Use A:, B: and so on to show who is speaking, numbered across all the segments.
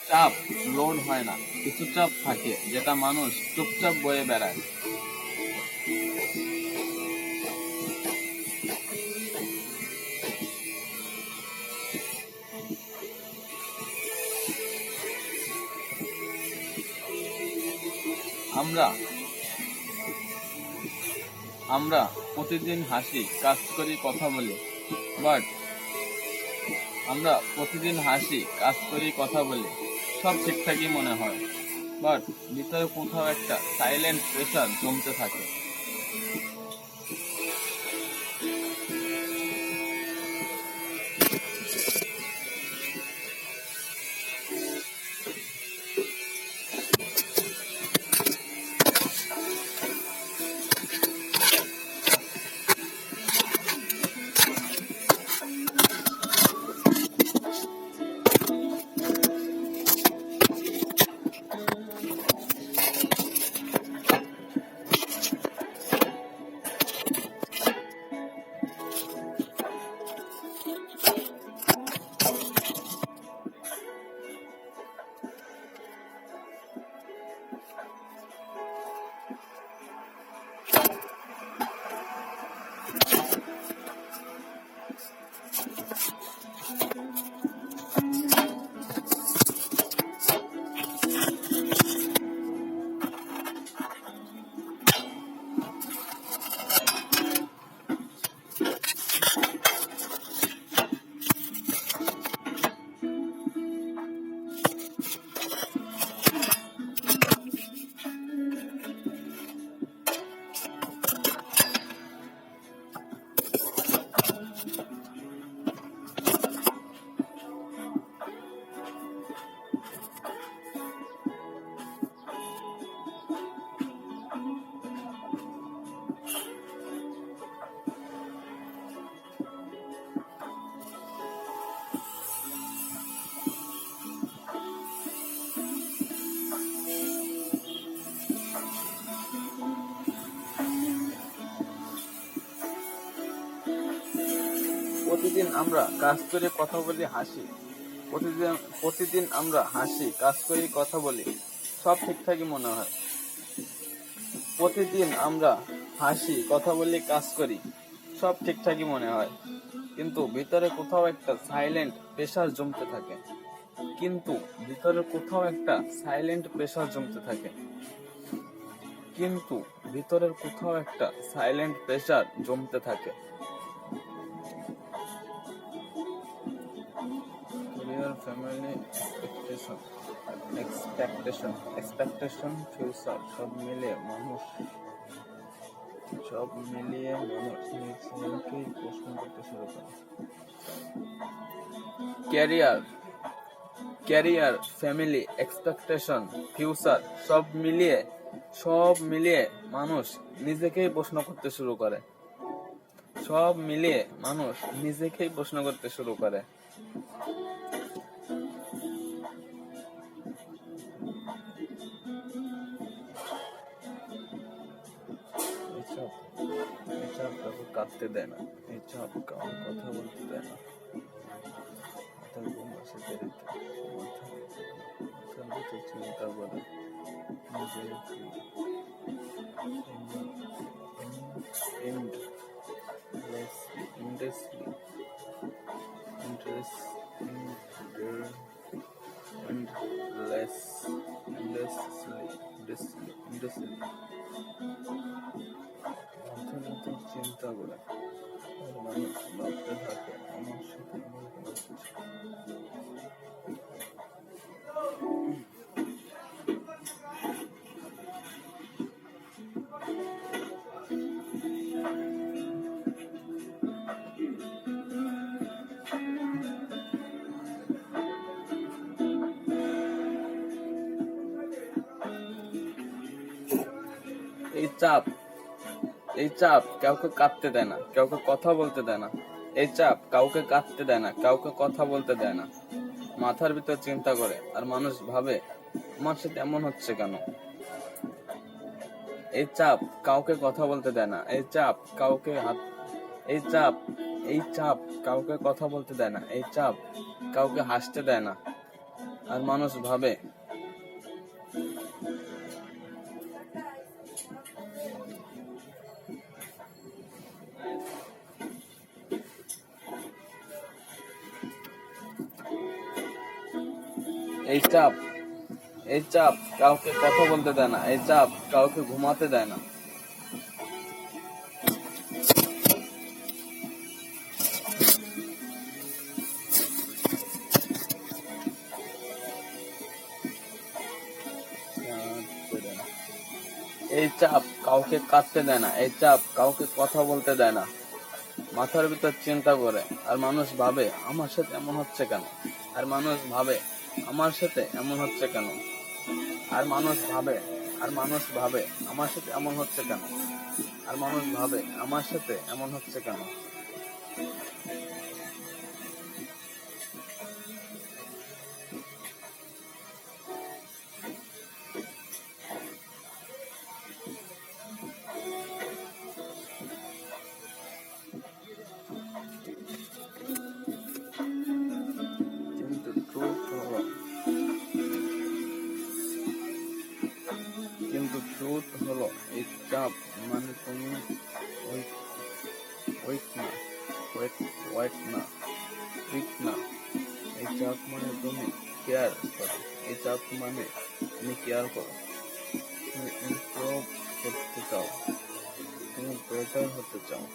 A: চাপ লোড হয় না, কিছু চাপ থাকে যেটা মানুষ চুপচাপ বয়ে বেড়ায়। আমরা আমরা প্রতিদিন হাসি, কাজ করি, কথা বলি, বাট সব ঠিকঠাকই মনে হয়, বাট ভিতরে কোথাও একটা সাইলেন্ট প্রেশার জমতে থাকে। প্রতিদিন আমরা কাজ করে কথা বলি, হাসি, প্রতিদিন আমরা হাসি, কাজ করি, কথা বলি, সব ঠিকঠাকই মনে হয়। প্রতিদিন আমরা হাসি, কথা বলি, কাজ করি, সব ঠিকঠাকই মনে হয়, কিন্তু ভিতরে কোথাও একটা সাইলেন্ট প্রেশার জমতে থাকে। কিন্তু ভিতরে কোথাও একটা সাইলেন্ট প্রেশার জমতে থাকে। কিন্তু ভিতরের কোথাও একটা সাইলেন্ট প্রেশার জমতে থাকে। ফ্যামিলি এক্সপেকটেশন ফিউচার, সব মিলিয়ে মানুষ নিজেকেই প্রশ্ন করতে শুরু করে। ক্যারিয়ার, ফ্যামিলি, এক্সপেকটেশন, ফিউচার, সব মিলিয়ে মানুষ নিজেকেই প্রশ্ন করতে শুরু করে। সব মিলিয়ে মানুষ নিজেকেই প্রশ্ন করতে শুরু করে। এই চাপ কাউকে কাঁদতে দেয় না, এই চাপ কাউকে কথা বলতে দেয় না। মাথার ঘুম আসে দেরিতে, মাথার ভিতর চিন্তা করে চিন্তা করে মানুষ ভাবতে থাকে আমার সাথে এমন কোনো কিছু। এই চাপ কাউকে কাঁদতে দেয় না, কাউকে কথা বলতে দেয় না। এই চাপ কাউকে কাঁদতে দেয় না, কাউকে কথা বলতে দেয় না। মাথার ভিতর চিন্তা করে আর মানুষ ভাবে আমার সাথে এমন হচ্ছে কেন। এই চাপ কাউকে কথা বলতে দেয় না, এই চাপ কাউকে কাউকে কথা বলতে দেয় না, এই চাপ কাউকে হাসতে দেয় না। আর মানুষ ভাবে এই চাপ কাউকে কথা বলতে দেয় না, এই চাপ কাউকে ঘুমাতে দেয় না। এই চাপ কাউকে কাঁদতে দেয় না, এই চাপ কাউকে কথা বলতে দেয় না। মাথার ভিতর চিন্তা করে আর মানুষ ভাবে আমার সাথে এমন হচ্ছে কেন, আর মানুষ ভাবে আমার সাথে এমন হচ্ছে কেন, আর মানুষ ভাবে আমার সাথে এমন হচ্ছে কেন, আর মানুষ ভাবে আমার সাথে এমন হচ্ছে কেন। কিন্তু ট্রুথ হলো এই চাপ মানে তুমি উইক না, এই চাপ মানে তুমি কেয়ার করো, এই চাপ মানে তুমি কেয়ার করো, তুমি ইমপ্রুভ করতে চাও, তুমি বেটার হতে চাও।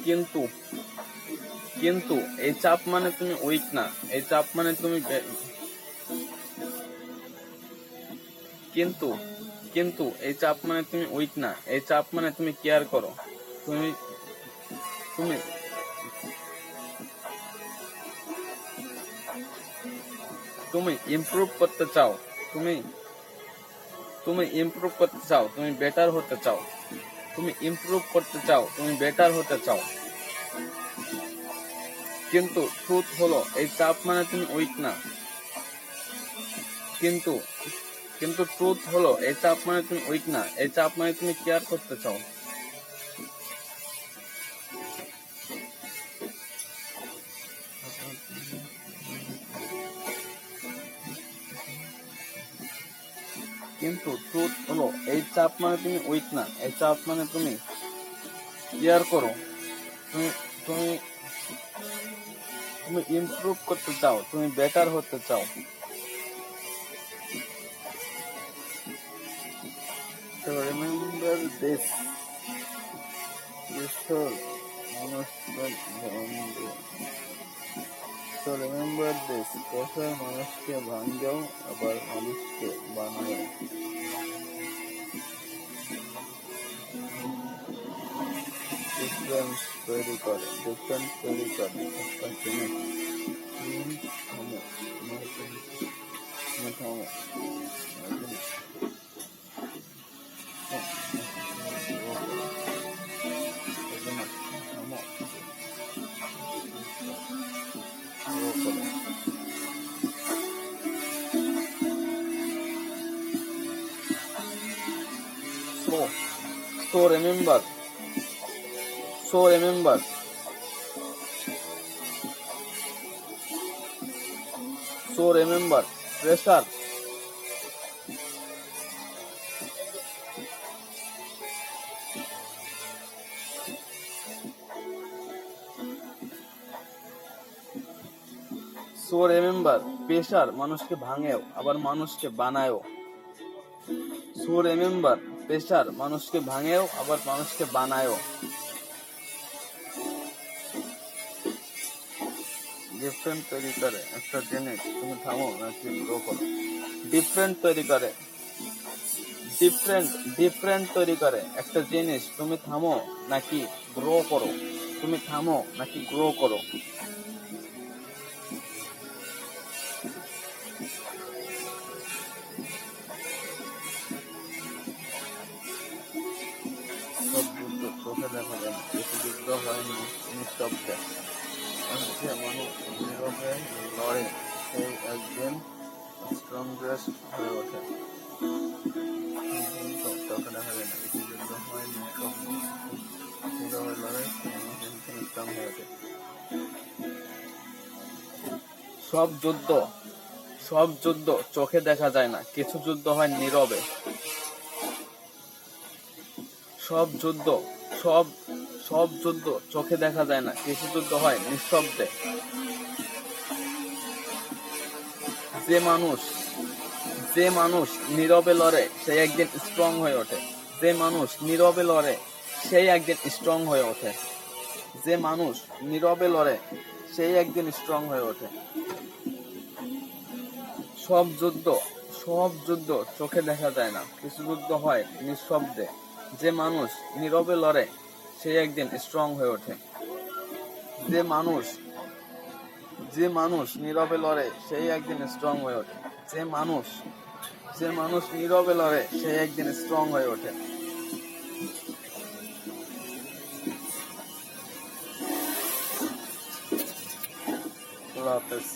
A: কিন্তু কিন্তু এই চাপ মানে তুমি উইক না, এই চাপ মানে তুমি কিন্তু কিন্তু এই চাপ মানে তুমি উইক না, এই চাপ মানে তুমি কেয়ার করো, তুমি তুমি তুমি ইমপ্রুভ করতে চাও, তুমি ইমপ্রুভ করতে চাও, তুমি বেটার হতে চাও, তুমি ইমপ্রুভ করতে চাও, তুমি বেটার হতে চাও। কিন্তু ট্রুথ হলো এই চাপ মানে তুমি উইক না, কিন্তু কিন্তু ট্রুথ হলো এই চাপ মানে তুমি উইক না, এই চাপ মানে তুমি কেয়ার করতে চাও। কিন্তু ট্রুথ হলো এই চাপ মানে তুমি উইক না, এই চাপ মানে তুমি কেয়ার করো, তুমি তুমি তুমি ইমপ্রুভ করতে চাও, তুমি বেটার হতে চাও। So remember this. পেশার মানুষকে ভাঙ্গেও আবার মানুষকে বানায়। ডিফারেন্স তৈরি করে একটা জিনিস। থামো So remember, pressure. So remember, pressure মানুষকে ভাঙেও আবার মানুষকে বানায়ও। So remember, pressure মানুষকে ভাঙেও আবার মানুষকে বানায়ও। ডিফারেন্ট তৈরি করে একটা জিনিস, তুমি থামো নাকি গ্রো করো। ডিফারেন্ট তৈরি করে একটা জিনিস, তুমি থামো নাকি গ্রো করো, তুমি থামো নাকি গ্রো করো। সব বুঝতে দেখা যায় না, কিছু যুদ্ধ হয়নি নিঃশব্দে। আর যে মানুষ নীরবে লড়ে সেই একদিন স্ট্রংগেস্ট হয়ে ওঠে। কিন্তু চোখে দেখা যায় না, কিছু যুদ্ধ হয় নিঃশব্দে। নীরবে লড়ে সেই মানুষ একদিন স্ট্রং হয়ে ওঠে। সব যুদ্ধ সব যুদ্ধ চোখে দেখা যায় না, কিছু যুদ্ধ হয় নীরবে। সব যুদ্ধ সব সব যুদ্ধ চোখে দেখা যায় না, কিছু যুদ্ধ হয় নিঃশব্দে। যে মানুষ যে মানুষ নীরবে লড়ে সেই একদিন স্ট্রং হয়ে ওঠে। যে মানুষ নীরবে লড়ে সেই একদিন স্ট্রং হয়ে ওঠে। যে মানুষ নীরবে লড়ে সেই একদিন স্ট্রং হয়ে ওঠে। সব যুদ্ধ সব যুদ্ধ চোখে দেখা যায় না, কিছু যুদ্ধ হয় নিঃশব্দে। যে মানুষ নীরবে লড়ে সেই একদিন স্ট্রং হয়ে ওঠে। যে মানুষ যে মানুষ নীরবে লড়ে সেই একদিন স্ট্রং হয়ে ওঠে। যে মানুষ নীরবে লড়ে সেই একদিন স্ট্রং হয়ে ওঠে। আল্লাহ হাফেজ।